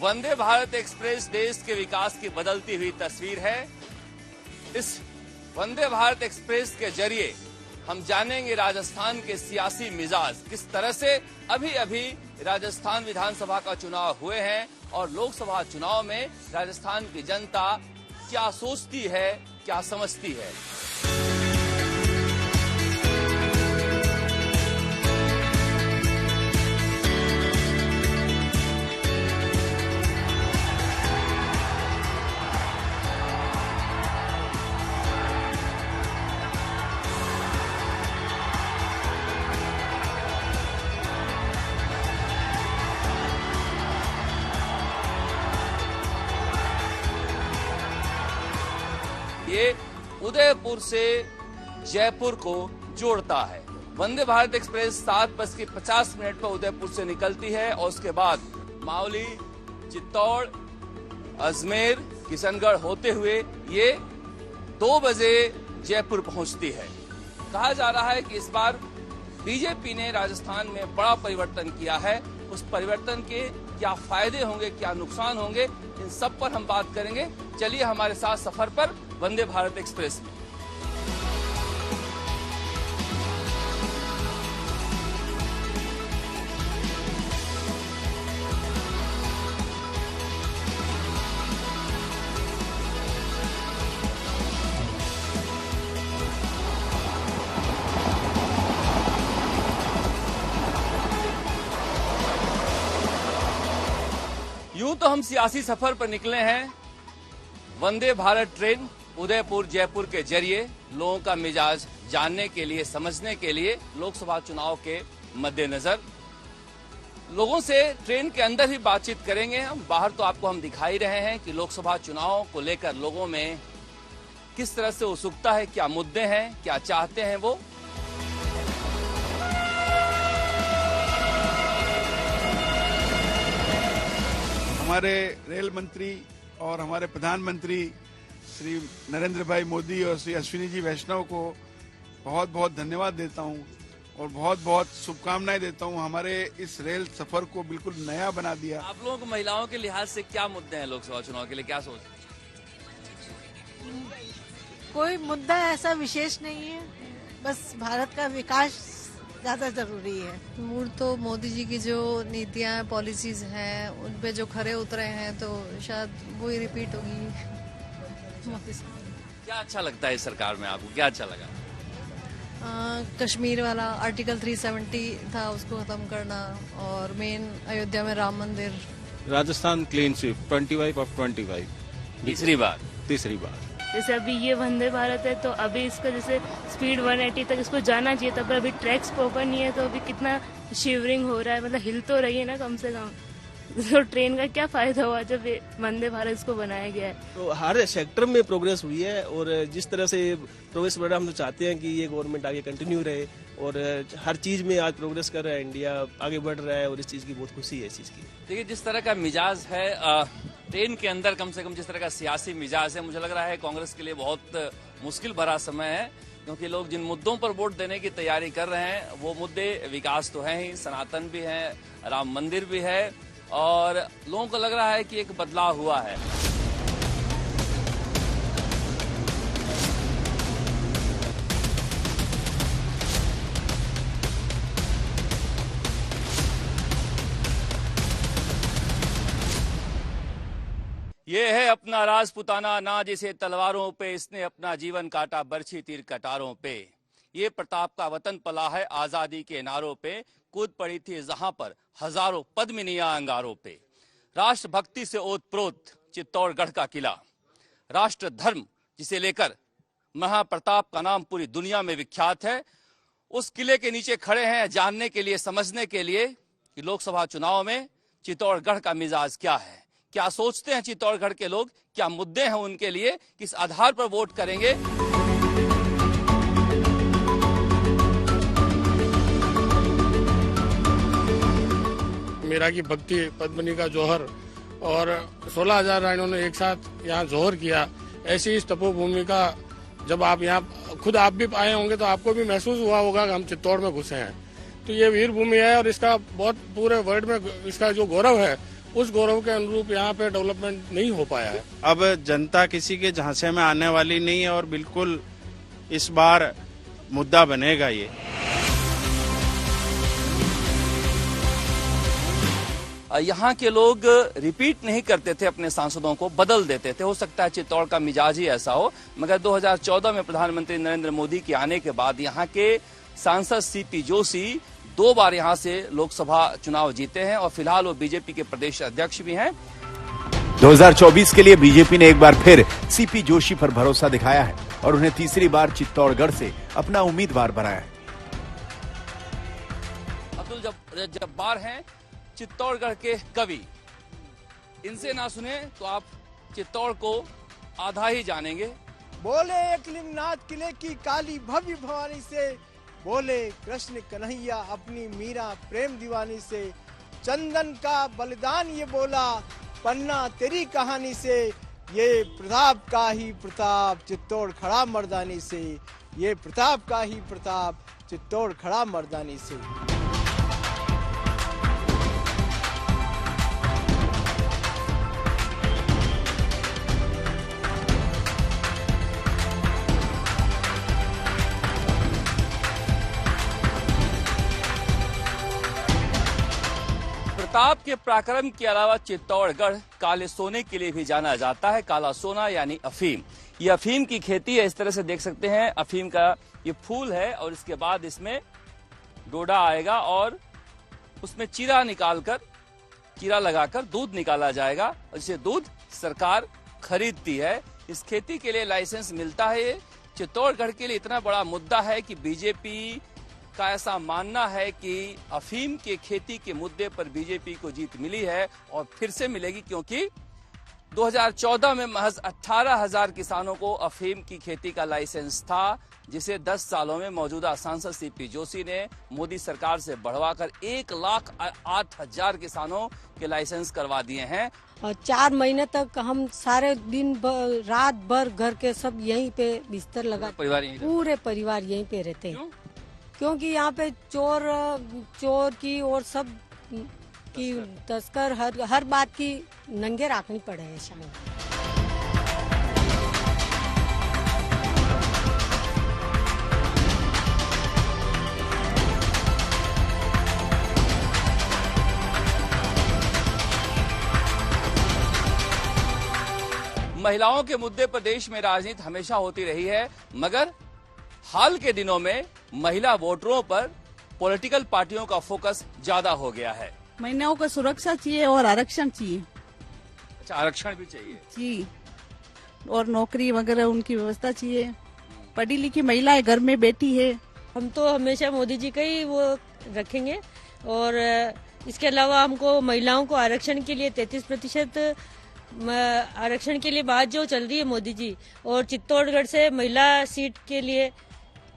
Vande Bharat express देश के विकास की बदलती हुई तस्वीर है। इस वंदे भारत एक्सप्रेस के जरिए हम जानेंगे राजस्थान के सियासी मिजाज किस तरह से अभी राजस्थान विधानसभा का चुनाव हुए हैं और लोकसभा चुनाव में राजस्थान की जनता क्या सोचती है, क्या समझती है। ये उदयपुर से जयपुर को जोड़ता है। वंदे भारत एक्सप्रेस 7:50 पर उदयपुर से निकलती है और उसके बाद मावली, चित्तौड़, अजमेर, किशनगढ़ होते हुए ये 2 बजे जयपुर पहुंचती है। कहा जा रहा है कि इस बार बीजेपी ने राजस्थान में बड़ा परिवर्तन किया है। उस परिवर्तन के क्या फायदे होंगे, क्या नुकसान होंगे, इन सब पर हम बात करेंगे। चलिए हमारे साथ सफर पर वंदे भारत एक्सप्रेस में। यूं तो हम सियासी सफर पर निकले हैं। वंदे भारत ट्रेन उदयपुर जयपुर के जरिए लोगों का मिजाज जानने के लिए, समझने के लिए, लोकसभा चुनाव के मद्देनजर लोगों से ट्रेन के अंदर ही बातचीत करेंगे। हम बाहर तो आपको हम दिखाई रहे हैं कि लोकसभा चुनाव को लेकर लोगों में किस तरह से उत्सुकता है, क्या मुद्दे हैं, क्या चाहते हैं वो। हमारे रेल मंत्री और हमारे प्रधानमंत्री श्री नरेंद्र भाई मोदी और श्री अश्विनी जी वैष्णव को बहुत बहुत धन्यवाद देता हूं और बहुत बहुत शुभकामनाएं देता हूं। हमारे इस रेल सफर को बिल्कुल नया बना दिया। आप लोगों को महिलाओं के लिहाज से क्या मुद्दे हैं लोकसभा चुनाव के लिए, क्या सोचते हैं? कोई मुद्दा ऐसा विशेष नहीं है, बस भारत का विकास ज्यादा जरूरी है। मूड तो मोदी जी की जो नीतियां, पॉलिसीज हैं, उन पे जो खरे उतरे हैं तो शायद वो ही रिपीट होगी मोदी से। क्या अच्छा लगता है इस सरकार में आपको, क्या अच्छा लगा? कश्मीर वाला आर्टिकल 370 था, उसको खत्म करना, और मेन अयोध्या में राम मंदिर। राजस्थान क्लीन स्वीप 25 of 25 तीसरी बार। जैसे अभी ये वंदे भारत है तो अभी इसका जैसे स्पीड 180 तक इसको जाना चाहिए था, पर अभी ट्रैक्स प्रॉपर नहीं है तो अभी कितना शिवरिंग हो रहा है, मतलब हिल तो रही है ना कम से कम। तो ट्रेन का क्या फायदा हुआ जब वंदे भारत इसको बनाया गया है। तो हर सेक्टर में प्रोग्रेस हुई है और जिस तरह से प्रोग्रेस बढ़ रहा है, हम तो चाहते हैं कि ये गवर्नमेंट आगे कंटिन्यू रहे और हर चीज में आज प्रोग्रेस कर रहा है, इंडिया आगे बढ़ रहा है और इस चीज की बहुत खुशी है। इस चीज की देखिए जिस तरह का मिजाज है ट्रेन के अंदर, कम से कम जिस तरह का सियासी मिजाज है, मुझे लग रहा है कांग्रेस के लिए बहुत मुश्किल भरा समय है, क्योंकि लोग जिन मुद्दों पर वोट देने की तैयारी कर रहे हैं वो मुद्दे विकास तो है ही, सनातन भी है, राम मंदिर भी है, और लोगों को लग रहा है कि एक बदलाव हुआ है। ये है अपना राजपुताना ना, जिसे तलवारों पे इसने अपना जीवन काटा, बरछी तीर कटारों पे। ये प्रताप का वतन पला है आजादी के नारों पे, कूद पड़ी थी जहां पर हजारों पद्मिनियां अंगारों पे। राष्ट्र भक्ति से ओतप्रोत चित्तौड़गढ़ का किला, राष्ट्र धर्म जिसे लेकर महाप्रताप का नाम पूरी दुनिया में विख्यात है, उस किले के नीचे खड़े हैं जानने के लिए, समझने के लिए कि लोकसभा चुनाव में चित्तौड़गढ़ का मिजाज क्या है, क्या सोचते हैं चित्तौड़गढ़ के लोग, क्या मुद्दे हैं उनके लिए, किस आधार पर वोट करेंगे। मीरा की भक्ति, पद्मिनी का जौहर और 16,000 रानियों ने एक साथ यहाँ जौहर किया। ऐसी इस तपोभूमि का जब आप यहाँ खुद आप भी आए होंगे तो आपको भी महसूस हुआ होगा कि हम चित्तौड़ में घुसे हैं। तो ये वीर भूमि है और इसका बहुत पूरे वर्ल्ड में इसका जो गौरव है उस गौरव के अनुरूप यहाँ पे डेवलपमेंट नहीं हो पाया है। अब जनता किसी के झांसे में आने वाली नहीं है और बिल्कुल इस बार मुद्दा बनेगा ये। यहाँ के लोग रिपीट नहीं करते थे, अपने सांसदों को बदल देते थे। हो सकता है चित्तौड़ का मिजाज ही ऐसा हो, मगर 2014 में प्रधानमंत्री नरेंद्र मोदी के आने के बाद यहाँ के सांसद सीपी जोशी 2 बार यहाँ से लोकसभा चुनाव जीते हैं और फिलहाल वो बीजेपी के प्रदेश अध्यक्ष भी हैं। 2024 के लिए बीजेपी ने एक बार फिर सीपी जोशी पर भरोसा दिखाया है और उन्हें तीसरी बार चित्तौड़गढ़ से अपना उम्मीदवार बनाया है। अब्दुल जब्बार हैं चित्तौड़गढ़ के कवि, इनसे ना सुने तो आप चित्तौड़ को आधा ही जानेंगे। बोले एकलिंगनाथ किले की काली भव्य भवानी से, बोले कृष्ण कन्हैया अपनी मीरा प्रेम दीवानी से, चंदन का बलिदान ये बोला पन्ना तेरी कहानी से, ये प्रताप का ही प्रताप चित्तौड़ खड़ा मर्दानी से, ये प्रताप का ही प्रताप चित्तौड़ खड़ा मर्दानी से। प्रताप के पराक्रम के अलावा चित्तौड़गढ़ काले सोने के लिए भी जाना जाता है। काला सोना यानी अफीम। ये अफीम की खेती है, इस तरह से देख सकते हैं। अफीम का ये फूल है और इसके बाद इसमें डोडा आएगा और उसमें चीरा लगाकर दूध निकाला जाएगा और इसे दूध सरकार खरीदती है। इस खेती के लिए लाइसेंस मिलता है। चित्तौड़गढ़ के लिए इतना बड़ा मुद्दा है कि बीजेपी का ऐसा मानना है कि अफीम के खेती के मुद्दे पर बीजेपी को जीत मिली है और फिर से मिलेगी, क्योंकि 2014 में महज 18,000 किसानों को अफीम की खेती का लाइसेंस था, जिसे 10 सालों में मौजूदा सांसद सीपी जोशी ने मोदी सरकार से बढ़वाकर 1,08,000 किसानों के लाइसेंस करवा दिए हैं। और 4 महीने तक हम सारे दिन रात भर घर के सब यहीं पे बिस्तर लगा, पूरे परिवार यहीं पे रहते हैं। क्योंकि यहाँ पे चोर की और सब की तस्कर हर बात की नंगे रखनी पड़े है शायद। महिलाओं के मुद्दे पर देश में राजनीति हमेशा होती रही है, मगर हाल के दिनों में महिला वोटरों पर पॉलिटिकल पार्टियों का फोकस ज्यादा हो गया है। महिलाओं को सुरक्षा चाहिए और आरक्षण चाहिए। अच्छा, आरक्षण भी चाहिए जी, और नौकरी वगैरह उनकी व्यवस्था चाहिए। पढ़ी लिखी महिलाएं घर में बैठी है। हम तो हमेशा मोदी जी का ही वो रखेंगे और इसके अलावा हमको महिलाओं को आरक्षण के लिए 33% आरक्षण के लिए बात जो चल रही है मोदी जी, और चित्तौड़गढ़ से महिला सीट के लिए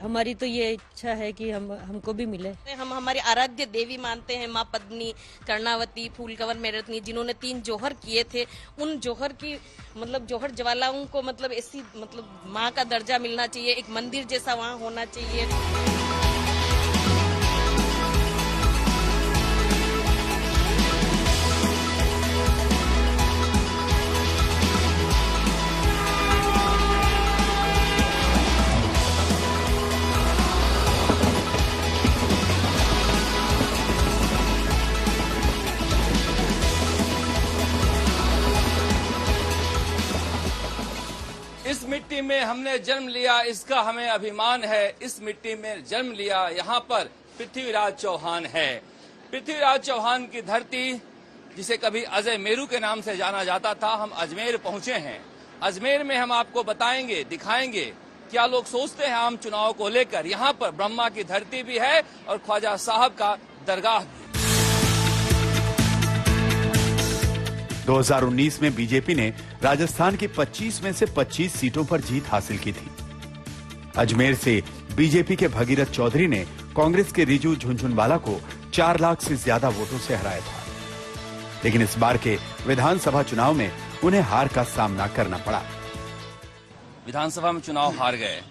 हमारी तो ये इच्छा है कि हमको भी मिले। हम हमारी आराध्य देवी मानते हैं माँ पद्मिनी, कर्णावती, फूलकंवर, मेरठनी, जिन्होंने 3 जोहर किए थे। उन जोहर की जोहर ज्वालाओं को ऐसी माँ का दर्जा मिलना चाहिए, एक मंदिर जैसा वहाँ होना चाहिए। इस मिट्टी में हमने जन्म लिया, इसका हमें अभिमान है। इस मिट्टी में जन्म लिया, यहाँ पर पृथ्वीराज चौहान है। पृथ्वीराज चौहान की धरती, जिसे कभी अजय मेरू के नाम से जाना जाता था, हम अजमेर पहुंचे हैं। अजमेर में हम आपको बताएंगे, दिखाएंगे क्या लोग सोचते हैं आम चुनाव को लेकर। यहाँ पर ब्रह्मा की धरती भी है और ख्वाजा साहब का दरगाह भी। 2019 में बीजेपी ने राजस्थान की 25 में से 25 सीटों पर जीत हासिल की थी। अजमेर से बीजेपी के भगीरथ चौधरी ने कांग्रेस के रिजू झुनझुनवाला को 4 लाख से ज्यादा वोटों से हराया था, लेकिन इस बार के विधानसभा चुनाव में उन्हें हार का सामना करना पड़ा। विधानसभा में चुनाव हार गए,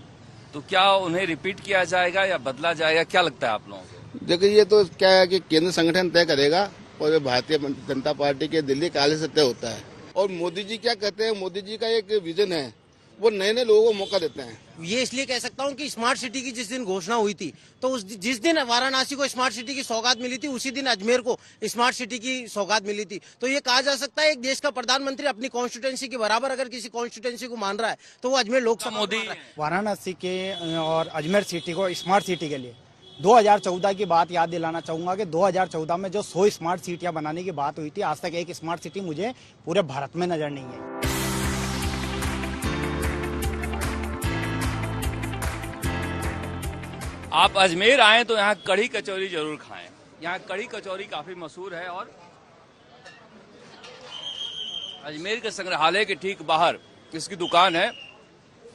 तो क्या उन्हें रिपीट किया जाएगा या बदला जाएगा, क्या लगता है आप लोगों को? देखिए, ये तो क्या है कि केंद्र संगठन तय करेगा और भारतीय जनता पार्टी के दिल्ली काले सत्य होता है। और मोदी जी क्या कहते हैं, मोदी जी का एक विजन है, वो नए नए लोगों को मौका देते हैं। ये इसलिए कह सकता हूँ कि स्मार्ट सिटी की जिस दिन घोषणा हुई थी, तो जिस दिन वाराणसी को स्मार्ट सिटी की सौगात मिली थी, उसी दिन अजमेर को स्मार्ट सिटी की सौगात मिली थी। तो ये कहा जा सकता है एक देश का प्रधानमंत्री अपनी कॉन्स्टिट्यूंसी के बराबर अगर किसी कॉन्स्टिट्यूंसी को मान रहा है तो वो अजमेर लोकसभा मोदी। वाराणसी के और अजमेर सिटी को स्मार्ट सिटी के लिए 2014 की बात याद दिलाना चाहूंगा कि 2014 में जो 100 स्मार्ट सिटियां बनाने की बात हुई थी, आज तक एक स्मार्ट सिटी मुझे पूरे भारत में नजर नहीं है। आप अजमेर आए तो यहाँ कढ़ी कचौरी जरूर खाएं। यहाँ कढ़ी कचौरी काफी मशहूर है और अजमेर के संग्रहालय के ठीक बाहर इसकी दुकान है।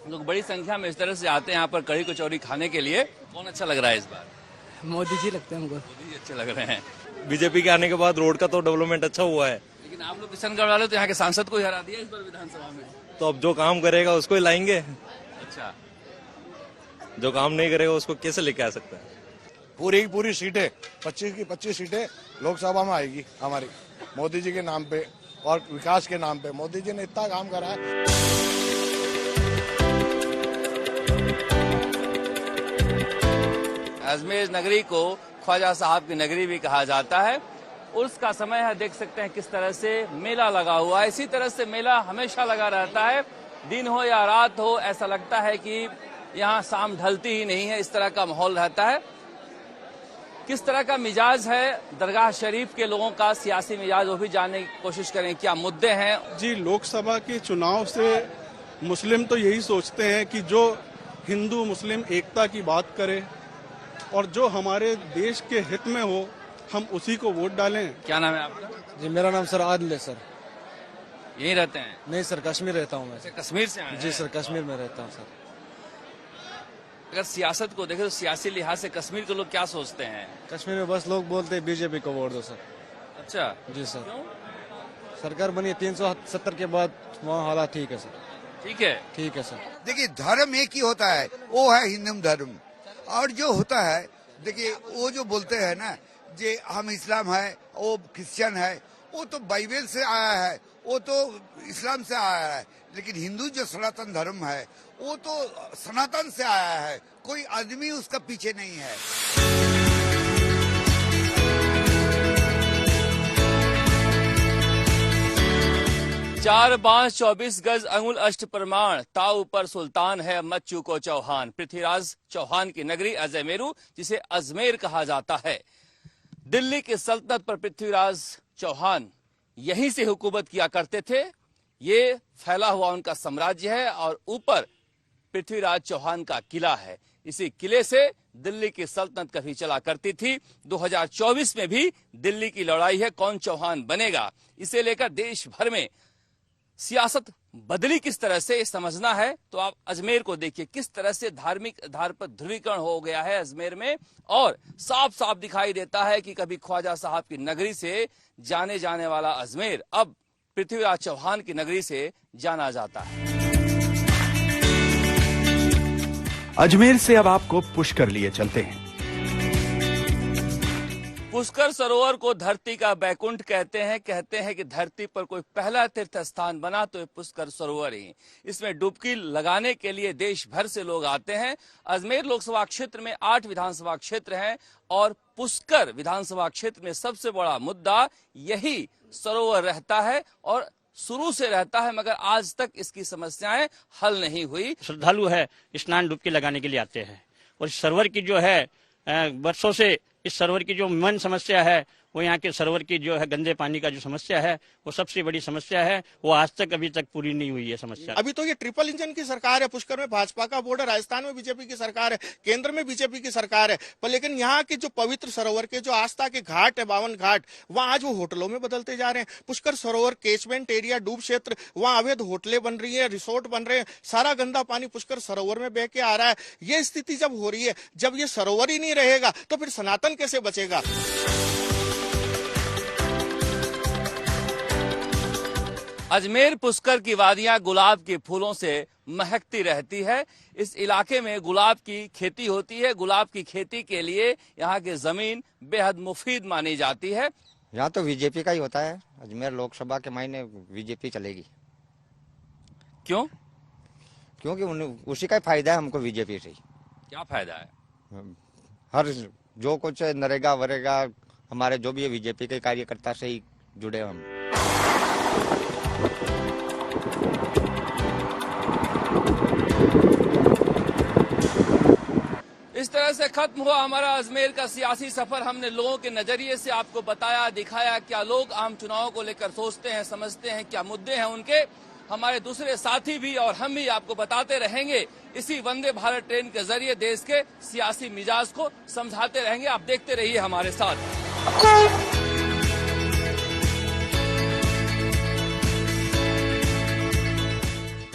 लोग बड़ी संख्या में इस तरह से आते हैं यहाँ पर कढ़ी कचौरी खाने के लिए। कौन अच्छा लग रहा है इस बार? मोदी जी लगते हैं हमको। मोदी जी अच्छे लग रहे हैं। बीजेपी के आने के बाद रोड का तो डेवलपमेंट अच्छा हुआ है, लेकिन आप लोग किशनगढ़ वाले तो यहाँ के सांसद को ही हरा दिया इस बार विधानसभा में। तो अब जो काम करेगा उसको ही लाएंगे। अच्छा, जो काम नहीं करेगा उसको कैसे लेके आ सकता है? पूरी की पूरी सीटें 25 की 25 सीटें लोकसभा में आएगी हमारी, मोदी जी के नाम पे और विकास के नाम पे। मोदी जी ने इतना काम करा है। अजमेर नगरी को ख्वाजा साहब की नगरी भी कहा जाता है। उर्स का समय है, देख सकते हैं किस तरह से मेला लगा हुआ है। इसी तरह से मेला हमेशा लगा रहता है, दिन हो या रात हो। ऐसा लगता है कि यहाँ शाम ढलती ही नहीं है, इस तरह का माहौल रहता है। किस तरह का मिजाज है दरगाह शरीफ के लोगों का, सियासी मिजाज, वो भी जानने की कोशिश करें। क्या मुद्दे हैं? जी, लोकसभा के चुनाव से मुस्लिम तो यही सोचते हैं कि जो हिंदू मुस्लिम एकता की बात करे और जो हमारे देश के हित में हो, हम उसी को वोट डालें। क्या नाम है आपका? जी, मेरा नाम सर आदिल है सर। यहीं रहते हैं? नहीं सर, कश्मीर रहता हूँ मैं। कश्मीर से आए हैं? जी सर, कश्मीर में रहता हूँ सर। अगर सियासत को देखें तो सियासी लिहाज से कश्मीर के लोग क्या सोचते हैं? कश्मीर में बस लोग बोलते हैं बीजेपी को वोट दो सर। अच्छा जी सर। क्यों? सरकार बनी 370 के बाद, वहाँ हालात ठीक है सर। ठीक है, ठीक है सर। देखिए, धर्म एक ही होता है, वो है हिंदू धर्म। और जो होता है, देखिए वो जो बोलते हैं ना, जे हम इस्लाम है, वो क्रिश्चियन है, वो तो बाइबल से आया है, वो तो इस्लाम से आया है। लेकिन हिंदू जो सनातन धर्म है, वो तो सनातन से आया है, कोई आदमी उसका पीछे नहीं है। 4 बांस 24 गज अंगुल अष्ट प्रमाण, ताऊ पर सुल्तान है मत चूको चौहान। पृथ्वीराज चौहान की नगरी अजमेरू, जिसे अजमेर कहा जाता है। दिल्ली की सल्तनत पर पृथ्वीराज चौहान यहीं से हुकूमत किया करते थे। ये फैला हुआ उनका साम्राज्य है और ऊपर पृथ्वीराज चौहान का किला है। इसी किले से दिल्ली की सल्तनत कभी चला करती थी। 2024 में भी दिल्ली की लड़ाई है, कौन चौहान बनेगा। इसे लेकर देश भर में सियासत बदली किस तरह से समझना है तो आप अजमेर को देखिए, किस तरह से धार्मिक आधार पर ध्रुवीकरण हो गया है अजमेर में। और साफ साफ दिखाई देता है कि कभी ख्वाजा साहब की नगरी से जाने जाने वाला अजमेर अब पृथ्वीराज चौहान की नगरी से जाना जाता है। अजमेर से अब आपको पुष्कर लिए चलते हैं। पुष्कर सरोवर को धरती का बैकुंठ कहते हैं कि धरती पर कोई पहला तीर्थ स्थान बना तो ये पुष्कर सरोवर ही। इसमें डुबकी लगाने के लिए देश भर से लोग आते हैं। अजमेर लोकसभा क्षेत्र में 8 विधानसभा क्षेत्र हैं और पुष्कर विधानसभा क्षेत्र में सबसे बड़ा मुद्दा यही सरोवर रहता है और शुरू से रहता है, मगर आज तक इसकी समस्याएं हल नहीं हुई। श्रद्धालु है स्नान डुबकी लगाने के लिए आते हैं और इस सरोवर की जो है वर्षों से इस सरोवर की जो मेन समस्या है वो यहाँ के सरोवर की जो है गंदे पानी का जो समस्या है वो सबसे बड़ी समस्या है। वो आज तक अभी तक पूरी नहीं हुई है समस्या। अभी तो ये ट्रिपल इंजन की सरकार है। पुष्कर में भाजपा का बोर्ड है, राजस्थान में बीजेपी की सरकार है, केंद्र में बीजेपी की सरकार है। पर लेकिन यहाँ के जो पवित्र सरोवर के जो आस्था के घाट है, 52 घाट, वहाँ आज वो होटलों में बदलते जा रहे हैं। पुष्कर सरोवर केचमेंट एरिया, डूब क्षेत्र, वहाँ अवैध होटलें बन रही है, रिसोर्ट बन रहे हैं, सारा गंदा पानी पुष्कर सरोवर में बह के आ रहा है। ये स्थिति जब हो रही है, जब ये सरोवर ही नहीं रहेगा तो फिर सनातन कैसे बचेगा। अजमेर पुष्कर की वादियां गुलाब के फूलों से महकती रहती है। इस इलाके में गुलाब की खेती होती है। गुलाब की खेती के लिए यहाँ की जमीन बेहद मुफीद मानी जाती है। यहाँ तो बीजेपी का ही होता है। अजमेर लोकसभा के मायने बीजेपी चलेगी। क्यों? क्योंकि उसी का ही फायदा है हमको बीजेपी से। क्या फायदा है? हर जो कुछ नरेगा वरेगा हमारे जो भी है बीजेपी के कार्यकर्ता से ही जुड़े हम। इस तरह से खत्म हुआ हमारा अजमेर का सियासी सफर। हमने लोगों के नजरिए से आपको बताया, दिखाया क्या लोग आम चुनाव को लेकर सोचते हैं, समझते हैं, क्या मुद्दे हैं उनके। हमारे दूसरे साथी भी और हम भी आपको बताते रहेंगे, इसी वंदे भारत ट्रेन के जरिए देश के सियासी मिजाज को समझाते रहेंगे। आप देखते रहिए हमारे साथ।